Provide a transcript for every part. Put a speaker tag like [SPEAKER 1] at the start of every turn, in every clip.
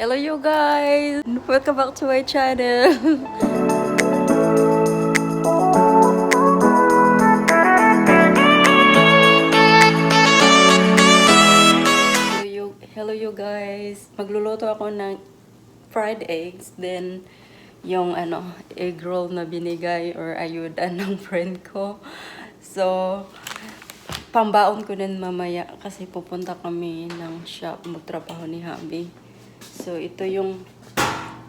[SPEAKER 1] Hello you guys! Welcome back to my channel! Hello you guys! Magluluto ako ng fried eggs, then yung egg roll na binigay or ayuda ng friend ko. So, pambaon ko din mamaya kasi pupunta kami ng shop, magtrabaho ni Habi. So, ito yung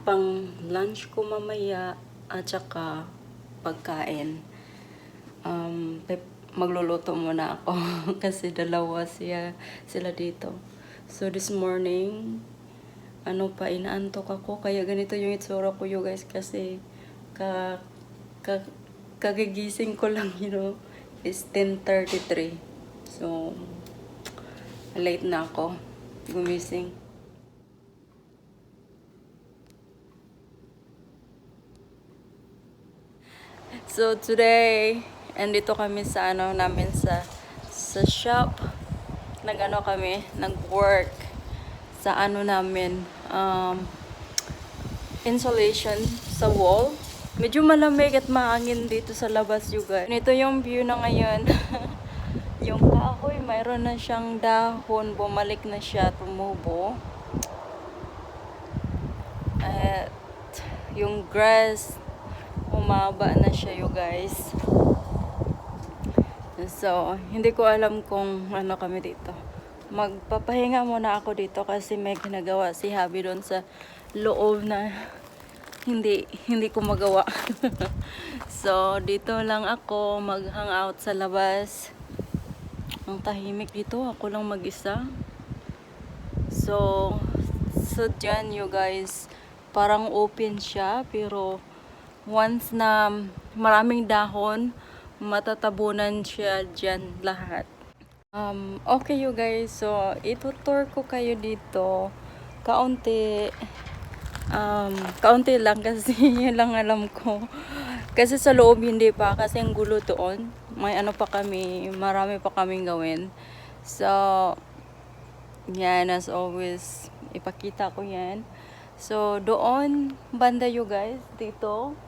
[SPEAKER 1] pang lunch ko mamaya at saka pagkain. Magluluto muna ako kasi dalawa sila dito. So, this morning, inaantok ako. Kaya ganito yung itsura ko, you guys, kasi kagigising ko lang, is 10:33. So, late na ako gumising. So, today, andito kami sa namin sa shop. Nag-work sa namin, insulation sa wall. Medyo malamig at maangin dito sa labas, you guys. Ito yung view na ngayon. Yung kahoy, mayroon na siyang dahon, bumalik na siya, tumubo. At yung grass, umaba na siya, you guys. So, hindi ko alam kung kami dito. Magpapahinga muna ako dito kasi may ginagawa si Habi doon sa loob na hindi ko magawa. So, dito lang ako mag-hangout sa labas. Ang tahimik dito, ako lang mag-isa. So dyan, you guys, parang open siya, pero once na maraming dahon, matatabunan siya dyan lahat. Okay, you guys, so itutour ko kayo dito kaunti lang kasi yun lang alam ko. Kasi sa loob hindi pa, kasi ang gulo doon. May marami pa kaming gawin. So, yan, as always, ipakita ko yan. So, doon, banda, you guys, dito.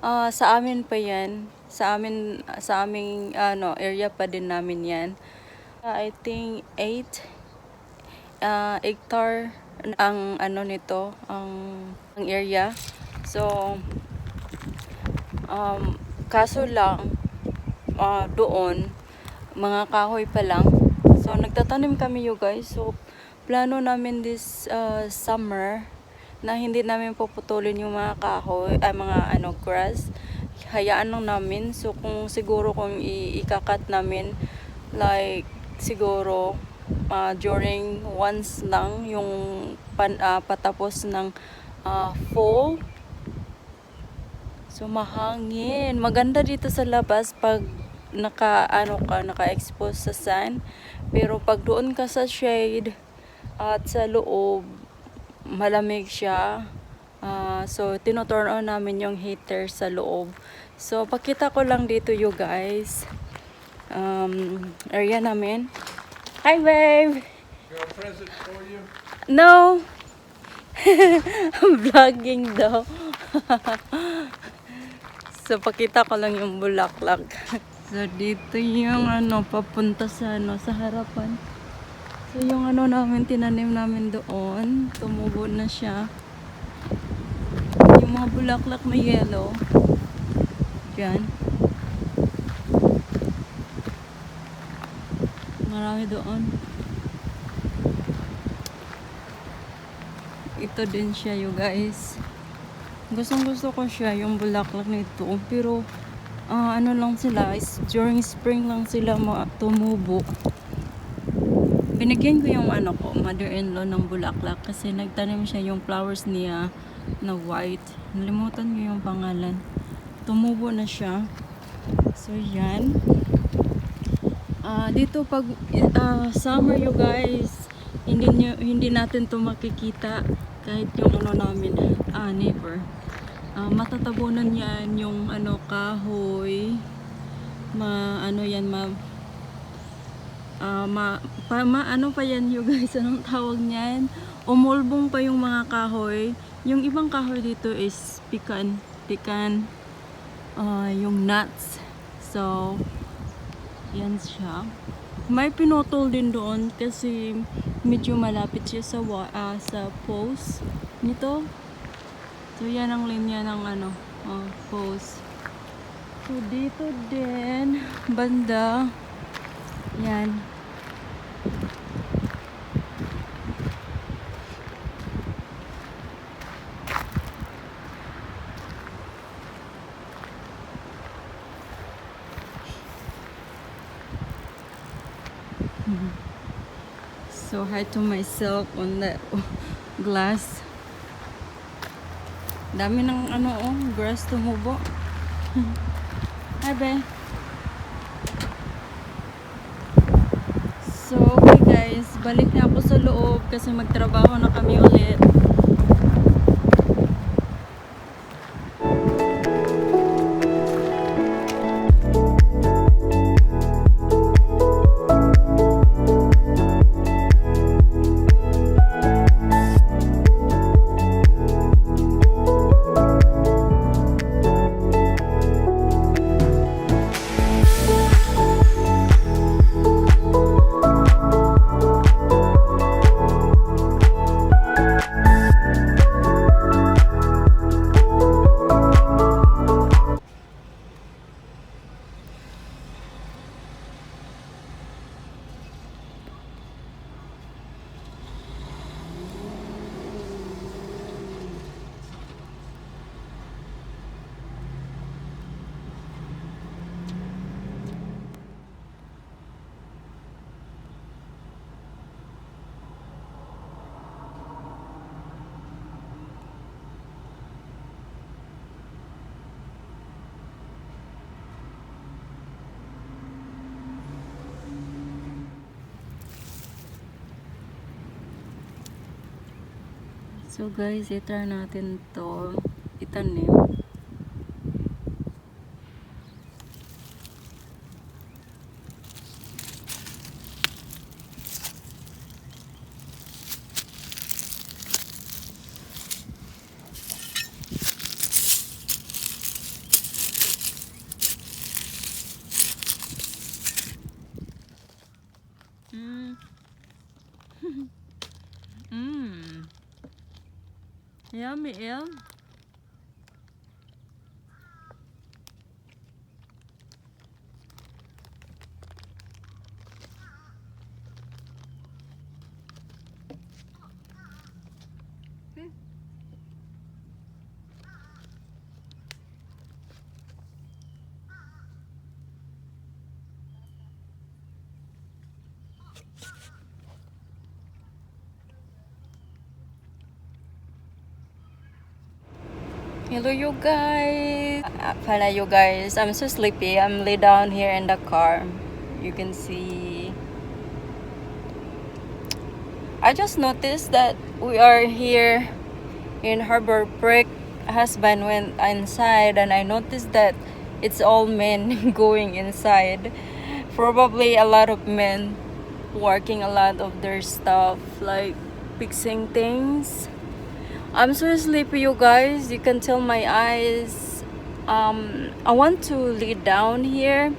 [SPEAKER 1] Sa amin pa yan. Sa aming area pa din namin yan. I think 8 hectare ang nito, ang area. So, kaso lang, doon, mga kahoy pa lang. So, nagtatanim kami, you guys. So, plano namin this summer na hindi namin puputulin yung mga kahoy, mga grass. Hayaan lang namin. So, kung ikakat namin, like, siguro, during once lang, yung patapos ng fall. So, mahangin. Maganda dito sa labas pag naka-expose sa sun. Pero pag doon ka sa shade at sa loob, malamig siya. So, tinoturn on namin yung heater sa loob. So, pakita ko lang dito, you guys. Area namin. Hi, babe!
[SPEAKER 2] Got a present for you?
[SPEAKER 1] No! I'm vlogging daw. So, pakita ko lang yung bulaklak. So, dito yung papunta sa sa harapan. So, yung namin, tinanim namin doon. Tumubo na siya. Yung mga bulaklak na yellow. Diyan. Marami doon. Ito din siya, you guys. Gustong-gusto ko siya, yung bulaklak nito. Pero, lang sila, during spring lang sila tumubo. Binigyan ko yung mother-in-law ng bulaklak kasi nagtanim siya yung flowers niya na white. Nalimutan ko yung pangalan. Tumubo na siya. So, yan. Dito pag summer, you guys, hindi natin to makikita kahit yung namin neighbor. Matatabunan yan yung kahoy, ano pa yan you guys, anong tawag niyan? Umulbong pa yung mga kahoy. Yung ibang kahoy dito is pecan, yung nuts. So, yan siya. May pinutol din doon kasi medyo malapit siya sa sa post nito. So, yan ang linya ng post. So, dito din, banda, yan. So hard to myself on the glass. Dami ng grass tumubo. Hi, be. So, okay guys, balik na ako sa loob kasi magtrabaho na kami ulit. So guys, i-try natin to itanim. Yummy, yeah. Hello you guys. Pala you guys, I'm so sleepy. I'm lay down here in the car. You can see. I just noticed that we are here in Harbor Break. Husband went inside and I noticed that it's all men going inside. Probably a lot of men working a lot of their stuff, like fixing things. I'm so sleepy you guys, you can tell my eyes. I want to lay down here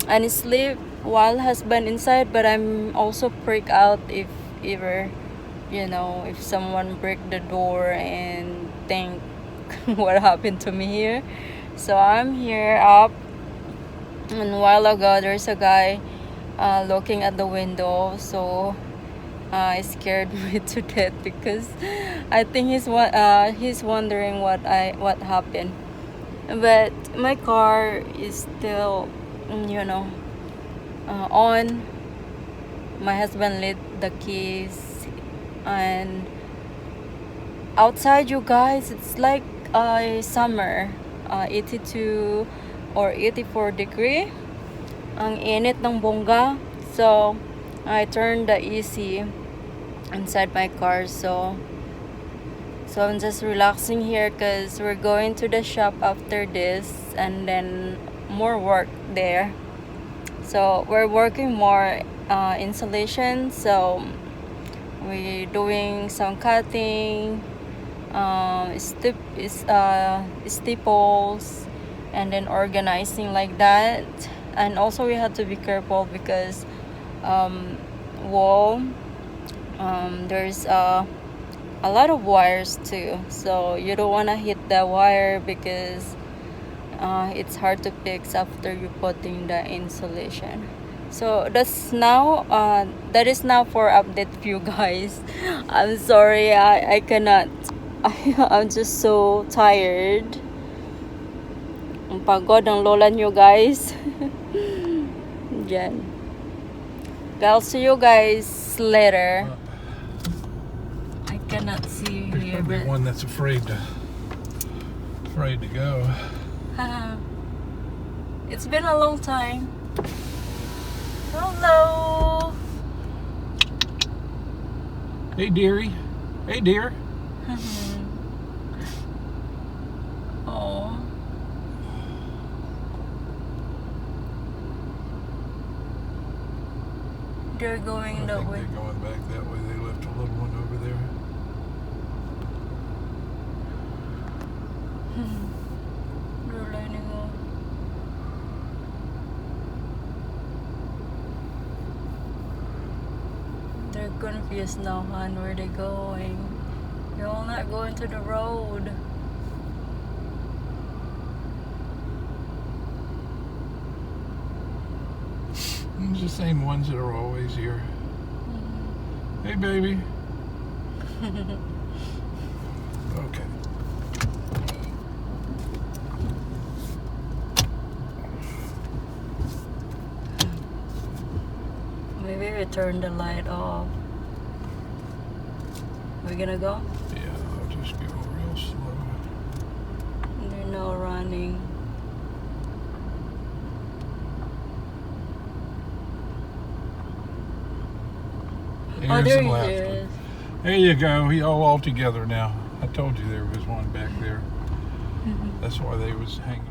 [SPEAKER 1] and sleep while husband inside, but I'm also freak out if ever, if someone break the door and think what happened to me here. So I'm here up, and a while ago there's a guy looking at the window, so it scared me to death because I think he's wondering what happened. But my car is still, on. My husband lit the keys, and outside, you guys, it's like summer, 82 or 84 degree. Ang init ng bongga. So I turned the AC inside my car, so I'm just relaxing here because we're going to the shop after this and then more work there. So we're working more insulation. So we're doing some cutting, staples, and then organizing like that. And also we have to be careful because wall, there's a lot of wires too, so you don't want to hit the wire because it's hard to fix after you putting the insulation. So that is now for update view, guys. I'm sorry, I cannot. I'm just so tired. Ang pagod ng lola nyo, guys. Yan. I'll see you guys later. I cannot see
[SPEAKER 2] There's
[SPEAKER 1] here,
[SPEAKER 2] probably
[SPEAKER 1] but
[SPEAKER 2] one that's afraid to go.
[SPEAKER 1] it's been a long time. Hello.
[SPEAKER 2] Hey, dearie. Hey, dear.
[SPEAKER 1] Oh. They're going
[SPEAKER 2] I
[SPEAKER 1] that
[SPEAKER 2] think
[SPEAKER 1] way.
[SPEAKER 2] they're going back that way. They left a little one over there.
[SPEAKER 1] They're lining up. They're confused now, hon. Where they going? You're all not going to the road.
[SPEAKER 2] It's the same ones that are always here. Hey, baby. Okay.
[SPEAKER 1] Maybe we turn the light off. We're gonna go?
[SPEAKER 2] Yeah, I'll just go real slow.
[SPEAKER 1] They're now running.
[SPEAKER 2] Here's
[SPEAKER 1] there
[SPEAKER 2] the
[SPEAKER 1] he
[SPEAKER 2] last
[SPEAKER 1] is.
[SPEAKER 2] one. There you go. He all together now. I told you there was one back there. That's why they was hanging